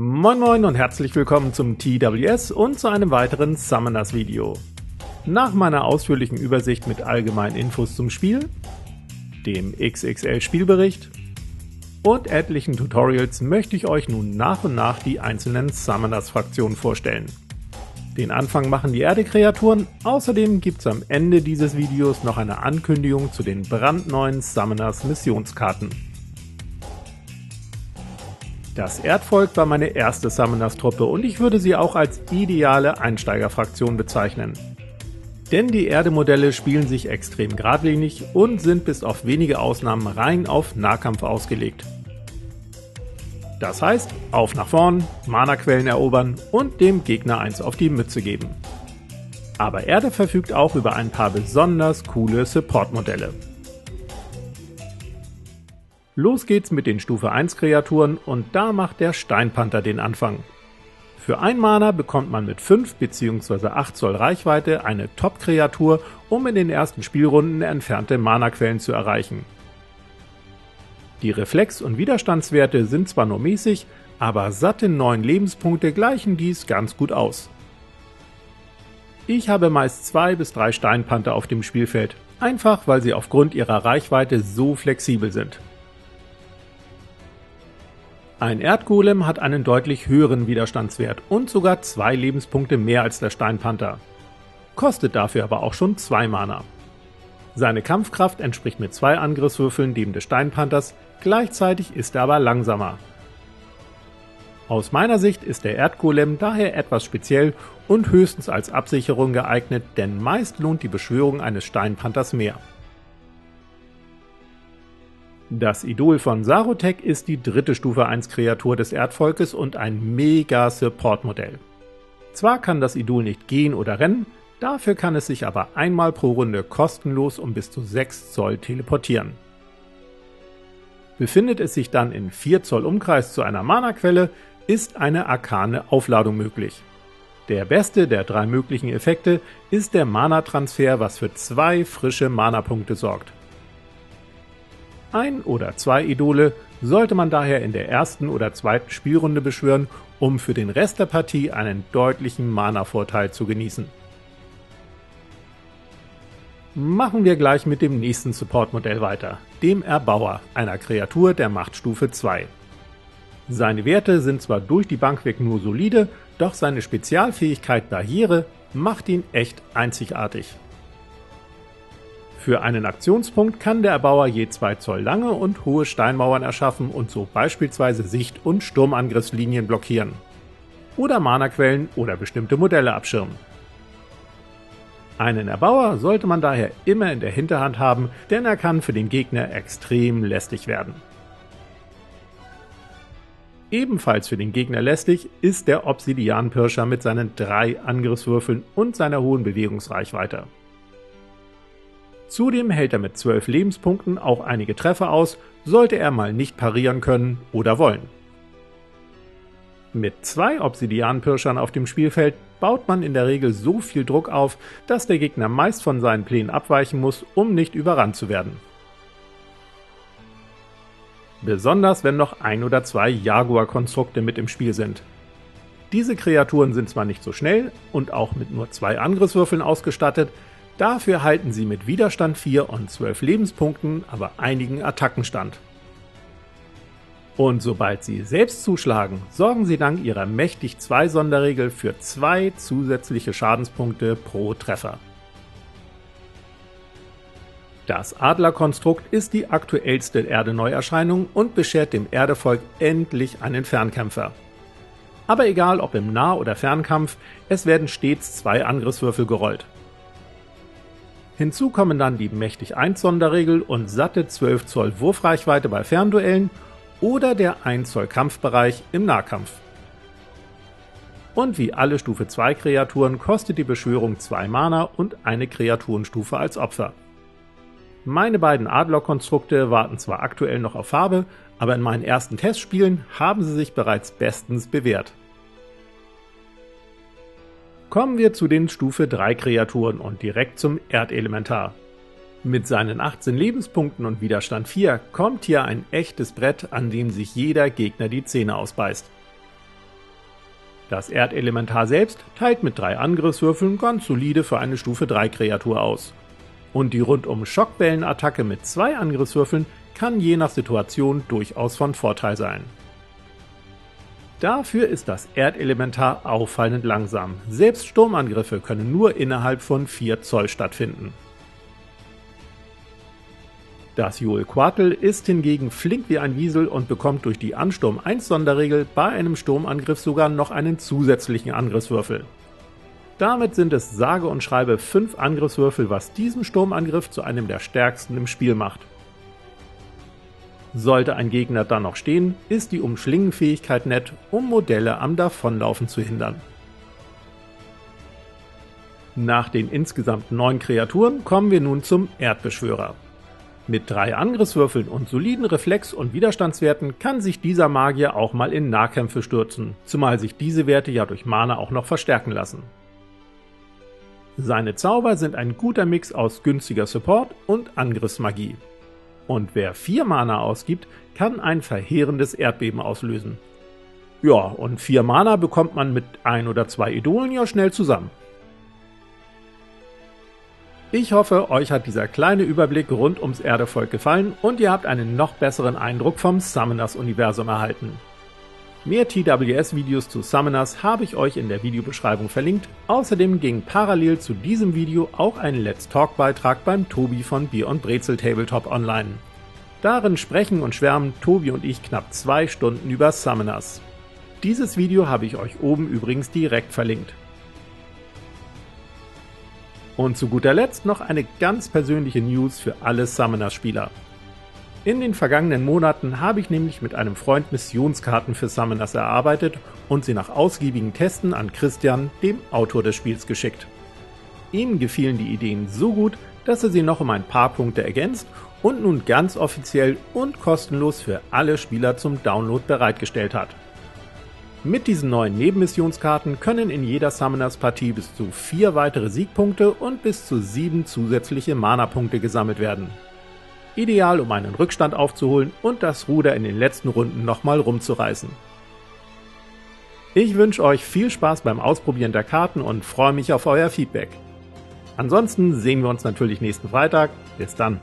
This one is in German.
Moin Moin und herzlich willkommen zum TWS und zu einem weiteren Summoners Video. Nach meiner ausführlichen Übersicht mit allgemeinen Infos zum Spiel, dem XXL Spielbericht und etlichen Tutorials möchte ich euch nun nach und nach die einzelnen Summoners Fraktionen vorstellen. Den Anfang machen die Erde-Kreaturen, außerdem gibt es am Ende dieses Videos noch eine Ankündigung zu den brandneuen Summoners Missionskarten. Das Erdvolk war meine erste Summoners-Truppe und ich würde sie auch als ideale Einsteigerfraktion bezeichnen. Denn die Erde-Modelle spielen sich extrem geradlinig und sind bis auf wenige Ausnahmen rein auf Nahkampf ausgelegt. Das heißt, auf nach vorn, Mana-Quellen erobern und dem Gegner eins auf die Mütze geben. Aber Erde verfügt auch über ein paar besonders coole Support-Modelle. Los geht's mit den Stufe 1 Kreaturen und da macht der Steinpanther den Anfang. Für 1 Mana bekommt man mit 5 bzw. 8 Zoll Reichweite eine Top-Kreatur, um in den ersten Spielrunden entfernte Mana-Quellen zu erreichen. Die Reflex- und Widerstandswerte sind zwar nur mäßig, aber satte 9 Lebenspunkte gleichen dies ganz gut aus. Ich habe meist 2 bis 3 Steinpanther auf dem Spielfeld, einfach weil sie aufgrund ihrer Reichweite so flexibel sind. Ein Erdgolem hat einen deutlich höheren Widerstandswert und sogar 2 Lebenspunkte mehr als der Steinpanther. Kostet dafür aber auch schon 2 Mana. Seine Kampfkraft entspricht mit 2 Angriffswürfeln dem des Steinpanthers, gleichzeitig ist er aber langsamer. Aus meiner Sicht ist der Erdgolem daher etwas speziell und höchstens als Absicherung geeignet, denn meist lohnt die Beschwörung eines Steinpanthers mehr. Das Idol von Sarotek ist die dritte Stufe 1 Kreatur des Erdvolkes und ein mega Support-Modell. Zwar kann das Idol nicht gehen oder rennen, dafür kann es sich aber einmal pro Runde kostenlos um bis zu 6 Zoll teleportieren. Befindet es sich dann in 4 Zoll Umkreis zu einer Mana-Quelle, ist eine arkane Aufladung möglich. Der beste der 3 möglichen Effekte ist der Mana-Transfer, was für 2 frische Mana-Punkte sorgt. 1 oder 2 Idole sollte man daher in der ersten oder zweiten Spielrunde beschwören, um für den Rest der Partie einen deutlichen Mana-Vorteil zu genießen. Machen wir gleich mit dem nächsten Support-Modell weiter, dem Erbauer, einer Kreatur der Machtstufe 2. Seine Werte sind zwar durch die Bank weg nur solide, doch seine Spezialfähigkeit Barriere macht ihn echt einzigartig. Für einen Aktionspunkt kann der Erbauer je 2 Zoll lange und hohe Steinmauern erschaffen und so beispielsweise Sicht- und Sturmangriffslinien blockieren. Oder Mana-Quellen oder bestimmte Modelle abschirmen. Einen Erbauer sollte man daher immer in der Hinterhand haben, denn er kann für den Gegner extrem lästig werden. Ebenfalls für den Gegner lästig ist der Obsidian-Pirscher mit seinen 3 Angriffswürfeln und seiner hohen Bewegungsreichweite. Zudem hält er mit 12 Lebenspunkten auch einige Treffer aus, sollte er mal nicht parieren können oder wollen. Mit 2 Obsidian-Pirschern auf dem Spielfeld baut man in der Regel so viel Druck auf, dass der Gegner meist von seinen Plänen abweichen muss, um nicht überrannt zu werden. Besonders wenn noch 1 oder 2 Jaguar-Konstrukte mit im Spiel sind. Diese Kreaturen sind zwar nicht so schnell und auch mit nur 2 Angriffswürfeln ausgestattet, dafür halten sie mit Widerstand 4 und 12 Lebenspunkten aber einigen Attacken stand. Und sobald sie selbst zuschlagen, sorgen sie dank ihrer mächtig 2 Sonderregel für 2 zusätzliche Schadenspunkte pro Treffer. Das Adlerkonstrukt ist die aktuellste Erde-Neuerscheinung und beschert dem Erdevolk endlich einen Fernkämpfer. Aber egal ob im Nah- oder Fernkampf, es werden stets 2 Angriffswürfel gerollt. Hinzu kommen dann die mächtig 1 Sonderregel und satte 12 Zoll Wurfreichweite bei Fernduellen oder der 1 Zoll Kampfbereich im Nahkampf. Und wie alle Stufe 2 Kreaturen kostet die Beschwörung 2 Mana und eine Kreaturenstufe als Opfer. Meine beiden Adlerkonstrukte warten zwar aktuell noch auf Farbe, aber in meinen ersten Testspielen haben sie sich bereits bestens bewährt. Kommen wir zu den Stufe 3 Kreaturen und direkt zum Erdelementar. Mit seinen 18 Lebenspunkten und Widerstand 4 kommt hier ein echtes Brett, an dem sich jeder Gegner die Zähne ausbeißt. Das Erdelementar selbst teilt mit 3 Angriffswürfeln ganz solide für eine Stufe 3 Kreatur aus. Und die rundum Schockwellenattacke mit 2 Angriffswürfeln kann je nach Situation durchaus von Vorteil sein. Dafür ist das Erdelementar auffallend langsam. Selbst Sturmangriffe können nur innerhalb von 4 Zoll stattfinden. Das Joel-Quatl ist hingegen flink wie ein Wiesel und bekommt durch die Ansturm 1 Sonderregel bei einem Sturmangriff sogar noch einen zusätzlichen Angriffswürfel. Damit sind es sage und schreibe 5 Angriffswürfel, was diesen Sturmangriff zu einem der stärksten im Spiel macht. Sollte ein Gegner dann noch stehen, ist die Umschlingenfähigkeit nett, um Modelle am Davonlaufen zu hindern. Nach den insgesamt 9 Kreaturen kommen wir nun zum Erdbeschwörer. Mit 3 Angriffswürfeln und soliden Reflex- und Widerstandswerten kann sich dieser Magier auch mal in Nahkämpfe stürzen, zumal sich diese Werte ja durch Mana auch noch verstärken lassen. Seine Zauber sind ein guter Mix aus günstiger Support und Angriffsmagie. Und wer 4 Mana ausgibt, kann ein verheerendes Erdbeben auslösen. Ja, und 4 Mana bekommt man mit 1 oder 2 Idolen ja schnell zusammen. Ich hoffe, euch hat dieser kleine Überblick rund ums Erdevolk gefallen und ihr habt einen noch besseren Eindruck vom Summoners-Universum erhalten. Mehr TWS-Videos zu Summoners habe ich euch in der Videobeschreibung verlinkt. Außerdem ging parallel zu diesem Video auch ein Let's Talk-Beitrag beim Tobi von Bier und Brezel Tabletop online. Darin sprechen und schwärmen Tobi und ich knapp 2 Stunden über Summoners. Dieses Video habe ich euch oben übrigens direkt verlinkt. Und zu guter Letzt noch eine ganz persönliche News für alle Summoners-Spieler. In den vergangenen Monaten habe ich nämlich mit einem Freund Missionskarten für Summoners erarbeitet und sie nach ausgiebigen Testen an Christian, dem Autor des Spiels, geschickt. Ihm gefielen die Ideen so gut, dass er sie noch um ein paar Punkte ergänzt und nun ganz offiziell und kostenlos für alle Spieler zum Download bereitgestellt hat. Mit diesen neuen Nebenmissionskarten können in jeder Summoners-Partie bis zu 4 weitere Siegpunkte und bis zu 7 zusätzliche Mana-Punkte gesammelt werden. Ideal, um einen Rückstand aufzuholen und das Ruder in den letzten Runden nochmal rumzureißen. Ich wünsche euch viel Spaß beim Ausprobieren der Karten und freue mich auf euer Feedback. Ansonsten sehen wir uns natürlich nächsten Freitag. Bis dann!